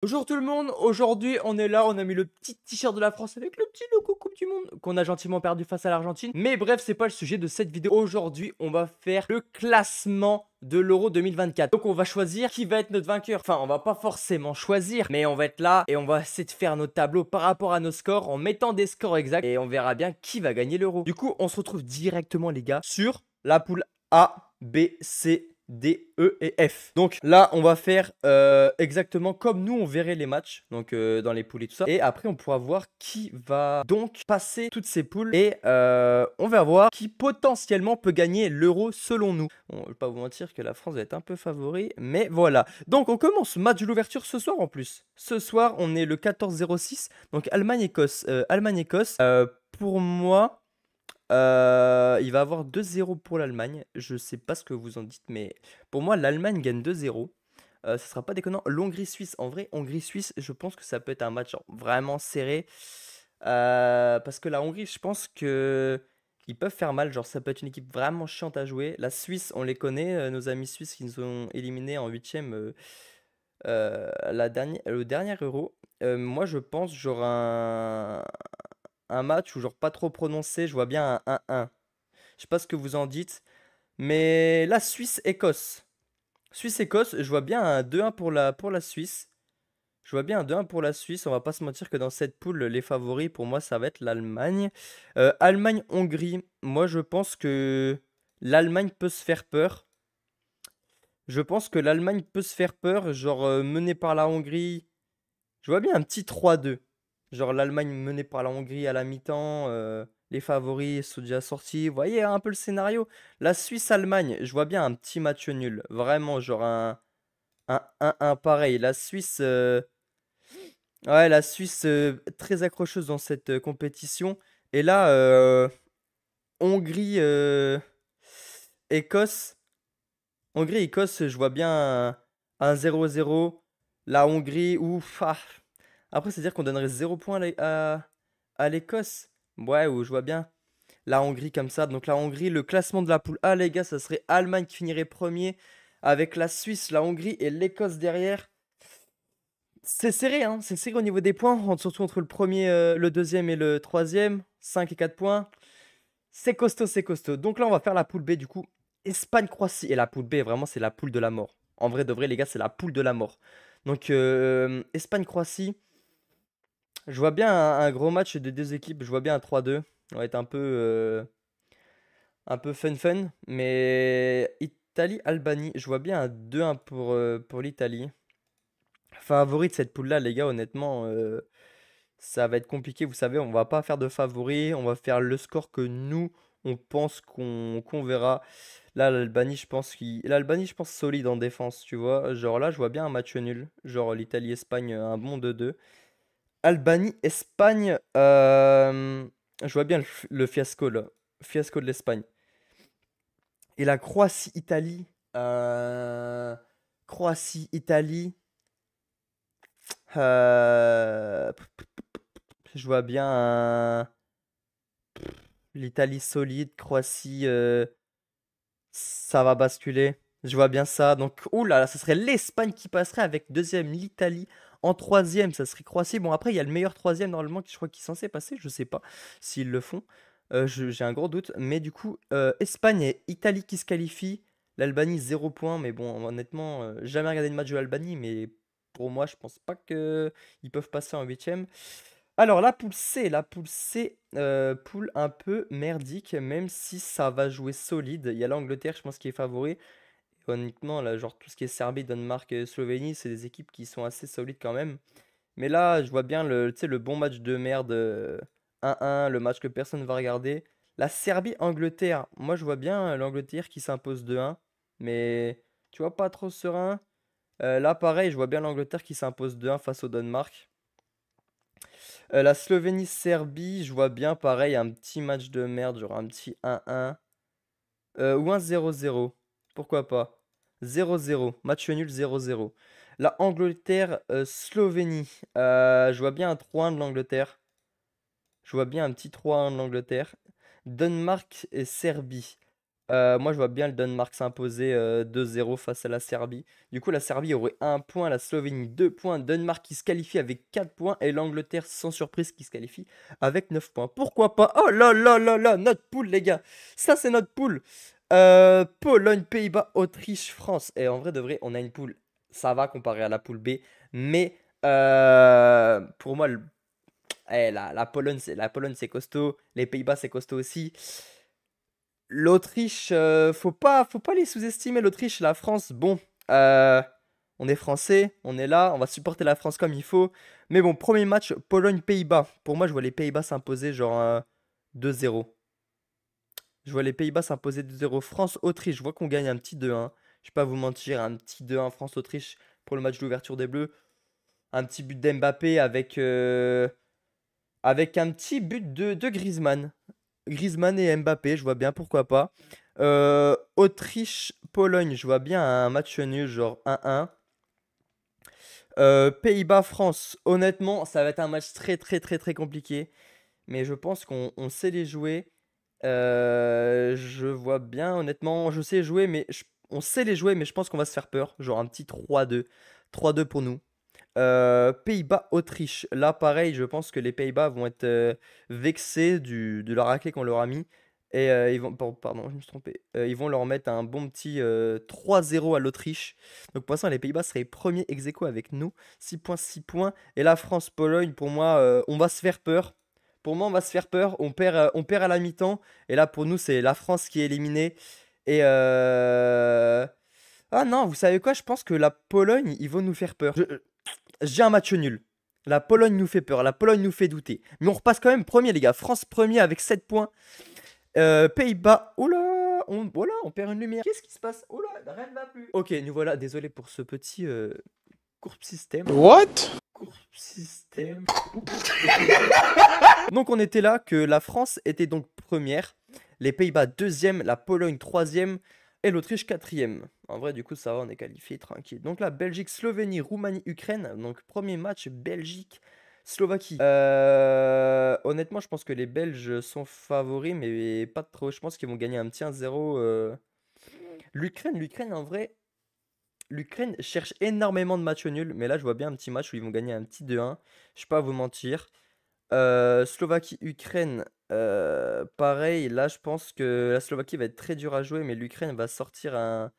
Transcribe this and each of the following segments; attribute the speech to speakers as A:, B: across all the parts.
A: Bonjour tout le monde, aujourd'hui on est là, on a mis le petit t-shirt de la France avec le petit logo Coupe du Monde qu'on a gentiment perdu face à l'Argentine. Mais bref, c'est pas le sujet de cette vidéo. Aujourd'hui, on va faire le classement de l'Euro 2024. Donc on va choisir qui va être notre vainqueur. Enfin, on va pas forcément choisir, mais on va être là et on va essayer de faire nos tableaux par rapport à nos scores en mettant des scores exacts et on verra bien qui va gagner l'Euro. Du coup, on se retrouve directement les gars sur la poule A, B, C, D, E et F. Donc là, on va faire exactement comme nous, on verrait les matchs, donc dans les poules et tout ça. Et après, on pourra voir qui va donc passer toutes ces poules. Et on va voir qui potentiellement peut gagner l'Euro selon nous. Bon, je vais pas vous mentir que la France va être un peu favori, mais voilà. Donc on commence match de l'ouverture ce soir en plus. Ce soir, on est le 14-06, donc Allemagne-Écosse. Allemagne-Écosse, pour moi... il va avoir 2-0 pour l'Allemagne. Je sais pas ce que vous en dites, mais pour moi, l'Allemagne gagne 2-0. Ce sera pas déconnant. L'Hongrie-Suisse, en vrai, Hongrie-Suisse, je pense que ça peut être un match genre, vraiment serré. Parce que la Hongrie, je pense que ils peuvent faire mal. Genre, ça peut être une équipe vraiment chiante à jouer. La Suisse, on les connaît, nos amis suisses qui nous ont éliminés en huitième le dernier Euro. Moi, je pense genre un match où genre pas trop prononcé. Je vois bien un 1-1. Je sais pas ce que vous en dites. Mais la Suisse-Écosse. Suisse-Écosse, je vois bien un 2-1 pour la Suisse. Je vois bien un 2-1 pour la Suisse. On va pas se mentir que dans cette poule, les favoris, pour moi, ça va être l'Allemagne. Allemagne-Hongrie, moi, je pense que l'Allemagne peut se faire peur. Je pense que l'Allemagne peut se faire peur, genre menée par la Hongrie. Je vois bien un petit 3-2. Genre l'Allemagne menée par la Hongrie à la mi-temps, les favoris sont déjà sortis. Vous voyez un peu le scénario? La Suisse-Allemagne, je vois bien un petit match nul. Vraiment, genre un 1-1 pareil. La Suisse, ouais, la Suisse très accrocheuse dans cette compétition. Et là, Hongrie, Écosse. Hongrie-Écosse, je vois bien un 0-0. La Hongrie, ouf. Après, c'est-à-dire qu'on donnerait 0 points à l'Écosse. Ouais, ou je vois bien la Hongrie comme ça. Donc la Hongrie, le classement de la poule A, les gars, ça serait Allemagne qui finirait premier avec la Suisse, la Hongrie et l'Écosse derrière. C'est serré, hein. C'est serré au niveau des points, surtout entre le premier, le deuxième et le troisième. 5 et 4 points. C'est costaud, c'est costaud. Donc là, on va faire la poule B du coup. Espagne-Croatie. Et la poule B, vraiment, c'est la poule de la mort. En vrai de vrai, les gars, c'est la poule de la mort. Donc, Espagne-Croatie. Je vois bien un gros match de deux équipes. Je vois bien un 3-2. Ça va être un peu fun. Mais Italie-Albanie. Je vois bien un 2-1 pour l'Italie. Favori de cette poule-là, les gars, honnêtement, ça va être compliqué. Vous savez, on va pas faire de favori. On va faire le score que nous, on pense qu'on verra. Là, l'Albanie, je pense, solide en défense, tu vois. Genre là, je vois bien un match nul. Genre l'Italie-Espagne, un bon 2-2. Albanie-Espagne, je vois bien le fiasco, là. Fiasco de l'Espagne. Et la Croatie-Italie. Croatie-Italie. euh, je vois bien l'Italie solide. Croatie, ça va basculer. Je vois bien ça. Donc, ouh là là, ça serait l'Espagne qui passerait avec deuxième l'Italie. En troisième, ça serait Croatie. Bon, après, il y a le meilleur troisième normalement qui je crois qui est censé passer. Je sais pas s'ils le font. J'ai un gros doute. Mais du coup, Espagne et Italie qui se qualifient. L'Albanie, 0 points. Mais bon, honnêtement, jamais regardé de match de l'Albanie. Mais pour moi, je pense pas que ils peuvent passer en huitième. Alors, la poule C, poule un peu merdique, même si ça va jouer solide. Il y a l'Angleterre, je pense, qui est favori. Et honnêtement, là, genre tout ce qui est Serbie, Danemark, Slovénie, c'est des équipes qui sont assez solides quand même. Mais là, je vois bien tu sais, le bon match de merde 1-1, le match que personne ne va regarder. La Serbie-Angleterre, moi je vois bien l'Angleterre qui s'impose 2-1, mais tu vois, pas trop serein. Là, pareil, je vois bien l'Angleterre qui s'impose 2-1 face au Danemark. La Slovénie-Serbie, je vois bien pareil, un petit match de merde, genre un petit 1-1 ou un 0-0. Pourquoi pas? 0-0, match nul 0-0. La Angleterre-Slovénie, je vois bien un 3-1 de l'Angleterre. Je vois bien un petit 3-1 de l'Angleterre. Danemark et Serbie. Moi, je vois bien le Danemark s'imposer 2-0 face à la Serbie. Du coup, la Serbie aurait 1 point, la Slovénie 2 points, Danemark qui se qualifie avec 4 points et l'Angleterre, sans surprise, qui se qualifie avec 9 points. Pourquoi pas? Oh là là là là, notre poule, les gars. Ça, c'est notre poule. Pologne, Pays-Bas, Autriche, France. Et en vrai, de vrai, on a une poule. Ça va comparé à la poule B. Mais pour moi, la Pologne, c'est costaud. Les Pays-Bas, c'est costaud aussi. L'Autriche, faut pas les sous-estimer. L'Autriche, la France, bon, euh, on est français, on est là, on va supporter la France comme il faut. Mais bon, premier match, Pologne-Pays-Bas. Pour moi, je vois les Pays-Bas s'imposer genre 2-0. Je vois les Pays-Bas s'imposer 2-0. France-Autriche, je vois qu'on gagne un petit 2-1. Je vais pas vous mentir, un petit 2-1 France-Autriche pour le match d'ouverture des Bleus. Un petit but d'Mbappé avec un petit but de Griezmann. Griezmann et Mbappé, je vois bien, pourquoi pas. Autriche-Pologne, je vois bien un match nul, genre 1-1. Pays-Bas-France, honnêtement, ça va être un match très très très très compliqué. Mais je pense qu'on sait les jouer. Je vois bien, honnêtement, je sais jouer, mais on sait les jouer, mais je pense qu'on va se faire peur. Genre un petit 3-2. 3-2 pour nous. Pays-Bas-Autriche. Là, pareil, je pense que les Pays-Bas vont être vexés de la raclée qu'on leur a mis. Et ils vont, pardon, je me suis trompé. Ils vont leur mettre un bon petit 3-0 à l'Autriche. Donc pour l'instant, les Pays-Bas seraient premiers ex aequo avec nous. 6 points, 6 points. Et la France-Pologne, pour moi, on va se faire peur. Pour moi, on va se faire peur. On perd à la mi-temps. Et là, pour nous, c'est la France qui est éliminée. Et ah non, vous savez quoi? Je pense que la Pologne, ils vont nous faire peur. J'ai un match nul. La Pologne nous fait peur, la Pologne nous fait douter. Mais on repasse quand même premier, les gars. France premier avec 7 points. Pays-Bas. Oula, on perd une lumière. Qu'est-ce qui se passe? Oula, rien ne va plus. Ok, nous voilà. Désolé pour ce petit courbe système.
B: What?
A: Courbe système. Donc on était là que la France était donc première, les Pays-Bas deuxième, la Pologne troisième et l'Autriche quatrième. En vrai, du coup, ça va, on est qualifié tranquille. Donc là, Belgique, Slovénie, Roumanie, Ukraine. Donc premier match, Belgique, Slovaquie. Honnêtement, je pense que les Belges sont favoris, mais pas trop. Je pense qu'ils vont gagner un petit 1-0. L'Ukraine, en vrai, l'Ukraine cherche énormément de matchs nuls. Mais là, je vois bien un petit match où ils vont gagner un petit 2-1. Je vais pas vous mentir. Slovaquie-Ukraine, pareil, là je pense que la Slovaquie va être très dure à jouer, mais l'Ukraine va sortir un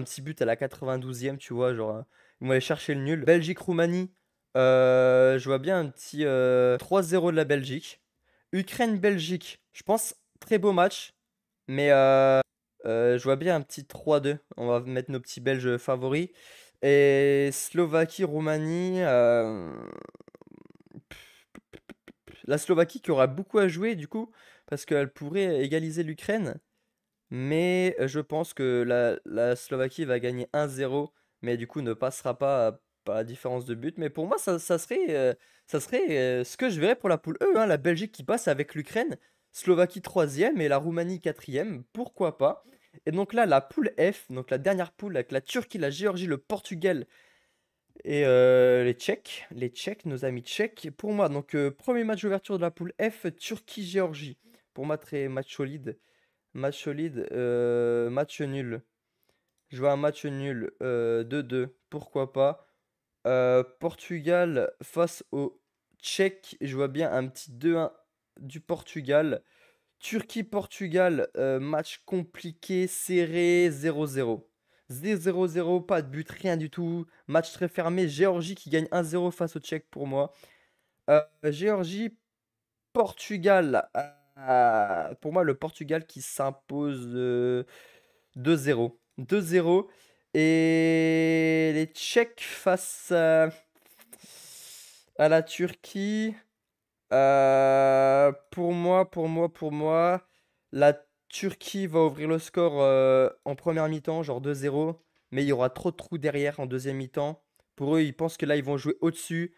A: petit but à la 92e, tu vois, genre ils vont aller chercher le nul. Belgique-Roumanie, je vois bien un petit 3-0 de la Belgique. Ukraine-Belgique, je pense très beau match, mais je vois bien un petit 3-2. On va mettre nos petits Belges favoris. Et Slovaquie-Roumanie, la Slovaquie qui aura beaucoup à jouer du coup, parce qu'elle pourrait égaliser l'Ukraine. Mais je pense que la Slovaquie va gagner 1-0, mais du coup ne passera pas par la différence de but. Mais pour moi, ça serait ce que je verrais pour la poule E, hein, la Belgique qui passe avec l'Ukraine, Slovaquie troisième et la Roumanie quatrième, pourquoi pas. Et donc là, la poule F, donc la dernière poule avec la Turquie, la Géorgie, le Portugal et les Tchèques, nos amis tchèques. Pour moi, donc premier match d'ouverture de la poule F, Turquie-Géorgie. Pour moi, très match solide. Match solide, match nul. Je vois un match nul, 2-2, pourquoi pas. Portugal face aux Tchèques, je vois bien un petit 2-1 du Portugal. Turquie-Portugal, match compliqué, serré, 0-0. 0-0, pas de but, rien du tout. Match très fermé. Géorgie qui gagne 1-0 face aux Tchèques pour moi. Géorgie-Portugal. Pour moi, le Portugal qui s'impose 2-0. 2-0. Et les Tchèques face à la Turquie. Pour moi, la Turquie va ouvrir le score en première mi-temps, genre 2-0. Mais il y aura trop de trous derrière en deuxième mi-temps. Pour eux, ils pensent que là, ils vont jouer au-dessus.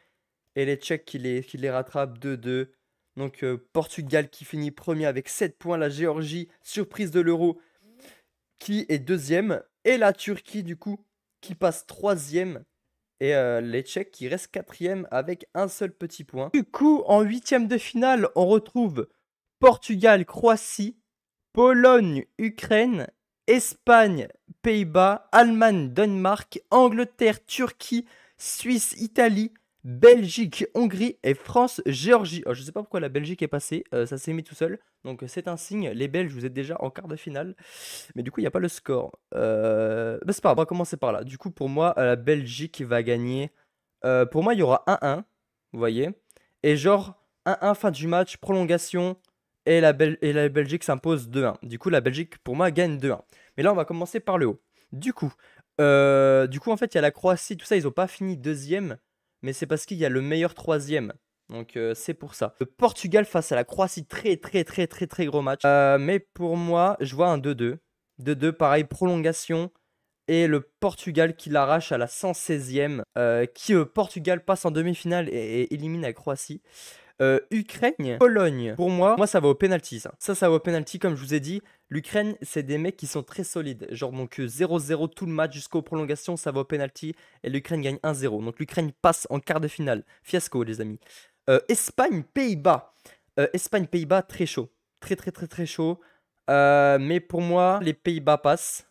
A: Et les Tchèques qui les rattrapent 2-2. Donc Portugal qui finit premier avec 7 points. La Géorgie, surprise de l'Euro, qui est deuxième. Et la Turquie, du coup, qui passe troisième. Et les Tchèques qui restent quatrième avec un seul petit point. Du coup, en huitième de finale, on retrouve Portugal-Croatie. Pologne, Ukraine, Espagne, Pays-Bas, Allemagne, Danemark, Angleterre, Turquie, Suisse, Italie, Belgique, Hongrie et France, Géorgie. Oh, je sais pas pourquoi la Belgique est passée, ça s'est mis tout seul. Donc c'est un signe, les Belges, vous êtes déjà en quart de finale. Mais du coup, il n'y a pas le score. Bah, c'est pas grave, on va commencer par là. Du coup, pour moi, la Belgique va gagner. Pour moi, il y aura 1-1, vous voyez. Et genre, 1-1, fin du match, prolongation. Et la Belgique s'impose 2-1. Du coup, la Belgique, pour moi, gagne 2-1. Mais là, on va commencer par le haut. Du coup, en fait, il y a la Croatie, tout ça, ils n'ont pas fini deuxième. Mais c'est parce qu'il y a le meilleur troisième. Donc, c'est pour ça. Le Portugal face à la Croatie, très gros match. Mais pour moi, je vois un 2-2. 2-2, pareil, prolongation. Et le Portugal qui l'arrache à la 116e. Portugal passe en demi-finale et élimine la Croatie. Ukraine, Pologne. Pour moi, ça va au penalty. Ça va au penalty. Comme je vous ai dit, l'Ukraine, c'est des mecs qui sont très solides. Genre, donc 0-0 tout le match jusqu'aux prolongations, ça va au penalty. Et l'Ukraine gagne 1-0. Donc l'Ukraine passe en quart de finale. Fiasco, les amis. Espagne, Pays-Bas. Espagne, Pays-Bas, très chaud. Très chaud. Mais pour moi, les Pays-Bas passent.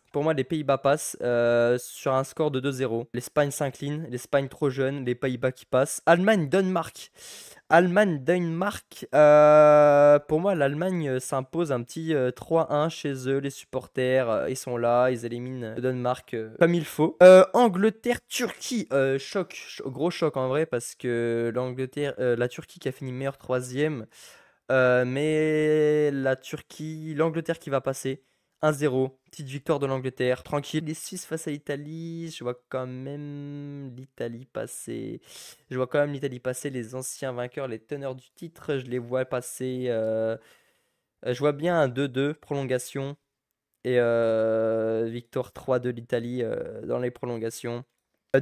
A: Sur un score de 2-0. L'Espagne s'incline. L'Espagne trop jeune. Les Pays-Bas qui passent. Allemagne, Danemark. Pour moi, l'Allemagne s'impose un petit 3-1 chez eux. Les supporters, ils sont là, ils éliminent le Danemark comme il faut. Angleterre, Turquie, gros choc en vrai, parce que la Turquie qui a fini meilleure troisième, mais l'Angleterre qui va passer. 1-0, petite victoire de l'Angleterre, tranquille. Les Suisses face à l'Italie, je vois quand même l'Italie passer. Les anciens vainqueurs, les teneurs du titre, je les vois passer. Je vois bien un 2-2, prolongation. Et victoire 3 de l'Italie dans les prolongations.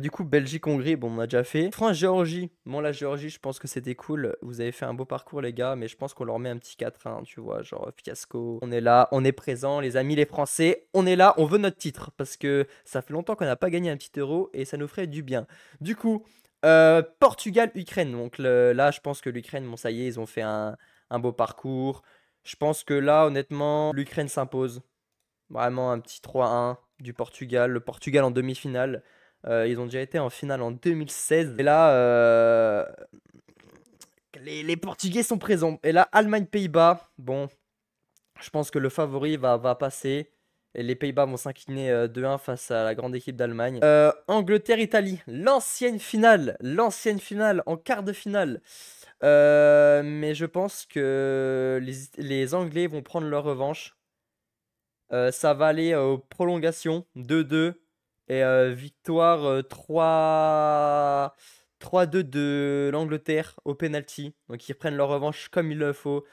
A: Du coup, Belgique-Hongrie, bon, on a déjà fait. France-Géorgie. Bon, la Géorgie, je pense que c'était cool. Vous avez fait un beau parcours, les gars, mais je pense qu'on leur met un petit 4-1, tu vois, genre fiasco. On est là, on est présent, les amis, les Français. On est là, on veut notre titre, parce que ça fait longtemps qu'on n'a pas gagné un petit euro et ça nous ferait du bien. Du coup, Portugal-Ukraine. Donc là, je pense que l'Ukraine, bon, ça y est, ils ont fait un beau parcours. Je pense que là, honnêtement, l'Ukraine s'impose. Vraiment un petit 3-1 du Portugal. Le Portugal en demi-finale. Ils ont déjà été en finale en 2016. Et là, les Portugais sont présents. Et là, Allemagne-Pays-Bas. Bon, je pense que le favori va passer. Et les Pays-Bas vont s'incliner 2-1 face à la grande équipe d'Allemagne. Angleterre-Italie. L'ancienne finale. En quart de finale. Mais je pense que les Anglais vont prendre leur revanche. Ça va aller aux prolongations 2-2 et victoire 3-2 de l'Angleterre au penalty. Donc ils reprennent leur revanche comme il le faut.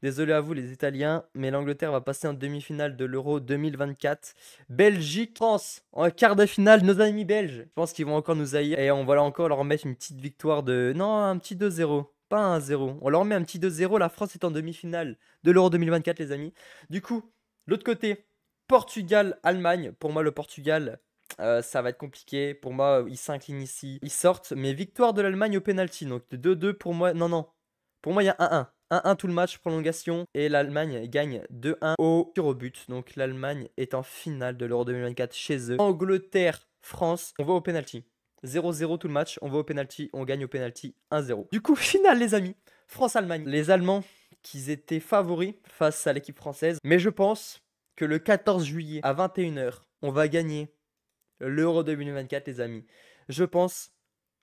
A: Désolé à vous les Italiens, mais l'Angleterre va passer en demi-finale de l'Euro 2024. Belgique, France, en quart de finale, nos amis belges. Je pense qu'ils vont encore nous haïr et on va là encore leur mettre une petite victoire de... Non, un petit 2-0, pas un 0. On leur met un petit 2-0, la France est en demi-finale de l'Euro 2024 les amis. Du coup, l'autre côté, Portugal-Allemagne. Pour moi, le Portugal, ça va être compliqué. Pour moi, ils s'inclinent ici. Ils sortent, mais victoire de l'Allemagne au penalty. Donc 2-2 pour moi. Non. Pour moi, il y a 1-1. 1-1 tout le match, prolongation. Et l'Allemagne gagne 2-1 au tir au but. Donc l'Allemagne est en finale de l'Euro 2024 chez eux. Angleterre, France, on va au penalty. 0-0 tout le match, on va au penalty, on gagne au penalty 1-0. Du coup, finale les amis. France-Allemagne. Les Allemands qu'ils étaient favoris face à l'équipe française. Mais je pense que le 14 juillet à 21h, on va gagner l'Euro 2024, les amis. Je pense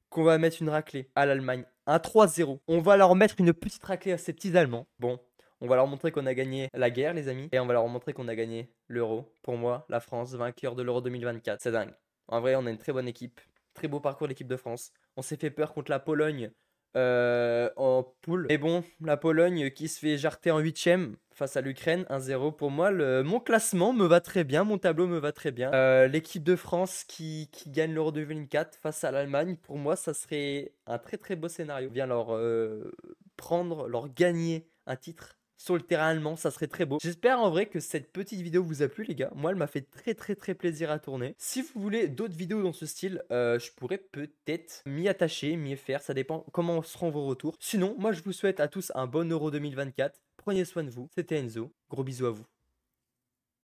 A: qu'on va mettre une raclée à l'Allemagne. Un 3-0. On va leur mettre une petite raclée à ces petits Allemands. Bon, on va leur montrer qu'on a gagné la guerre, les amis. Et on va leur montrer qu'on a gagné l'Euro. Pour moi, la France, vainqueur de l'Euro 2024. C'est dingue. En vrai, on a une très bonne équipe. Très beau parcours, l'équipe de France. On s'est fait peur contre la Pologne en poule. Mais bon, la Pologne qui se fait jarter en 8ème face à l'Ukraine, 1-0. Pour moi, mon classement me va très bien, mon tableau me va très bien. L'équipe de France qui gagne l'Euro 2024 face à l'Allemagne, pour moi, ça serait un très beau scénario. Bien leur gagner un titre sur le terrain allemand, ça serait très beau. J'espère en vrai que cette petite vidéo vous a plu les gars. Moi elle m'a fait très plaisir à tourner. Si vous voulez d'autres vidéos dans ce style, je pourrais peut-être m'y attacher, m'y faire. Ça dépend comment seront vos retours. Sinon, moi je vous souhaite à tous un bon Euro 2024. Prenez soin de vous. C'était Enzo. Gros bisous à vous.